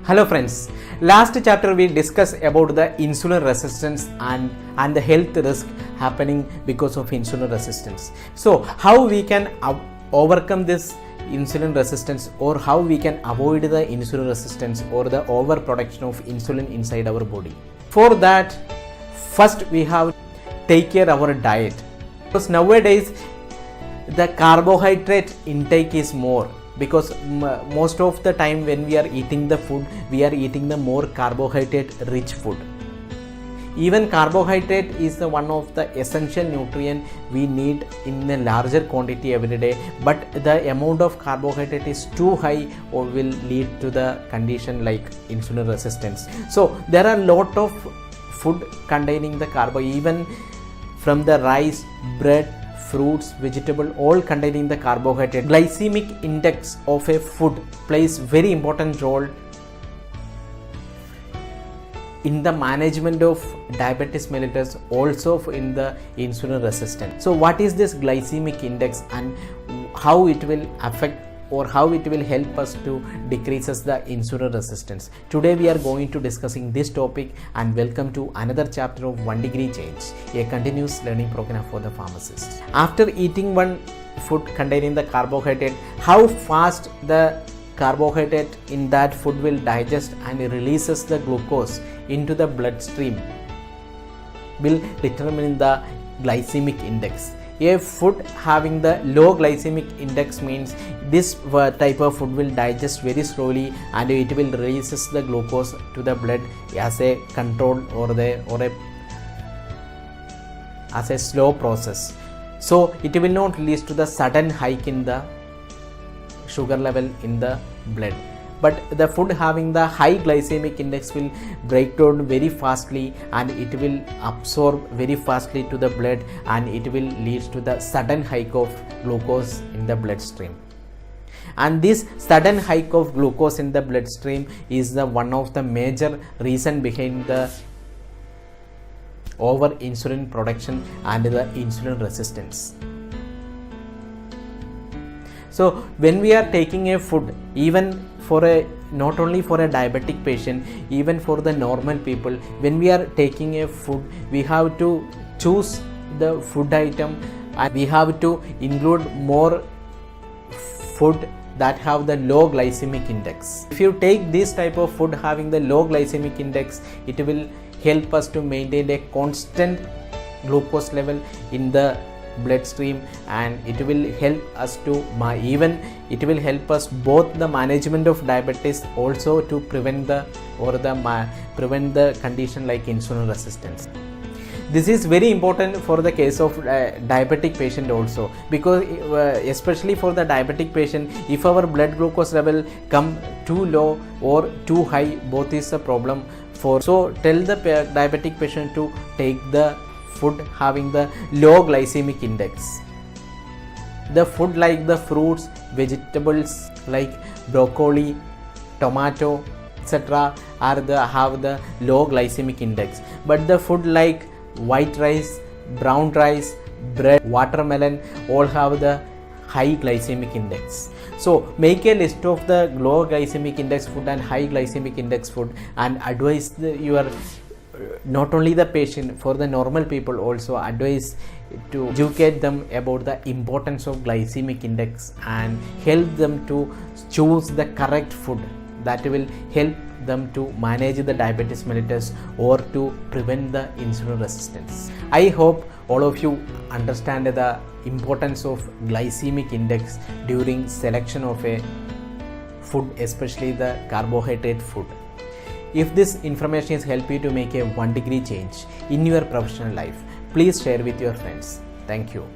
Hello friends, last chapter we discussed about the insulin resistance and the health risk happening because of insulin resistance. So how we can overcome this insulin resistance, or how we can avoid the insulin resistance or the overproduction of insulin inside our body. For that, first we have to take care of our diet, because nowadays the carbohydrate intake is more, because most of the time when we are eating the food, we are eating the more carbohydrate rich food. Even carbohydrate is one of the essential nutrient we need in a larger quantity every day, but the amount of carbohydrate is too high or will lead to the condition like insulin resistance. So there are a lot of food containing the carbo, even from the rice, bread, fruits, vegetable, all containing the carbohydrate. Glycemic index of a food plays very important role in the management of diabetes mellitus, also in the insulin resistance. So what is this glycemic index and how it will affect or how it will help us to decreases the insulin resistance? Today we are going to discussing this topic, and welcome to another chapter of 1 Degree Change, a continuous learning program for the pharmacist. After eating one food containing the carbohydrate, how fast the carbohydrate in that food will digest and releases the glucose into the bloodstream will determine the glycemic index. A food having the low glycemic index means this type of food will digest very slowly and it will releases the glucose to the blood as a control as a slow process. So it will not lead to the sudden hike in the sugar level in the blood, but the food having the high glycemic index will break down very fastly and it will absorb very fastly to the blood, and it will lead to the sudden hike of glucose in the bloodstream. And this sudden hike of glucose in the bloodstream is the one of the major reason behind the over insulin production and the insulin resistance. So when we are taking a food, even for a not only for a diabetic patient, even for the normal people, when we are taking a food, we have to choose the food item and we have to include more food that have the low glycemic index. If you take this type of food having the low glycemic index, it will help us to maintain a constant glucose level in the bloodstream, and it will help us to it will help us both the management of diabetes, also to prevent the condition like insulin resistance. This is very important for the case of diabetic patient also, because especially for the diabetic patient, if our blood glucose level come too low or too high, both is a problem for. So tell the diabetic patient to take the food having the low glycemic index. The food like the fruits, vegetables like broccoli, tomato, etc. have the low glycemic index, but the food like white rice, brown rice, bread, watermelon all have the high glycemic index. So make a list of the low glycemic index food and high glycemic index food, and advise your not only the patient, for the normal people also advise to educate them about the importance of glycemic index and help them to choose the correct food that will help them to manage the diabetes mellitus or to prevent the insulin resistance. I hope all of you understand the importance of glycemic index during selection of a food, especially the carbohydrate food. If this information has helped you to make a 1 degree change in your professional life, please share with your friends. Thank you.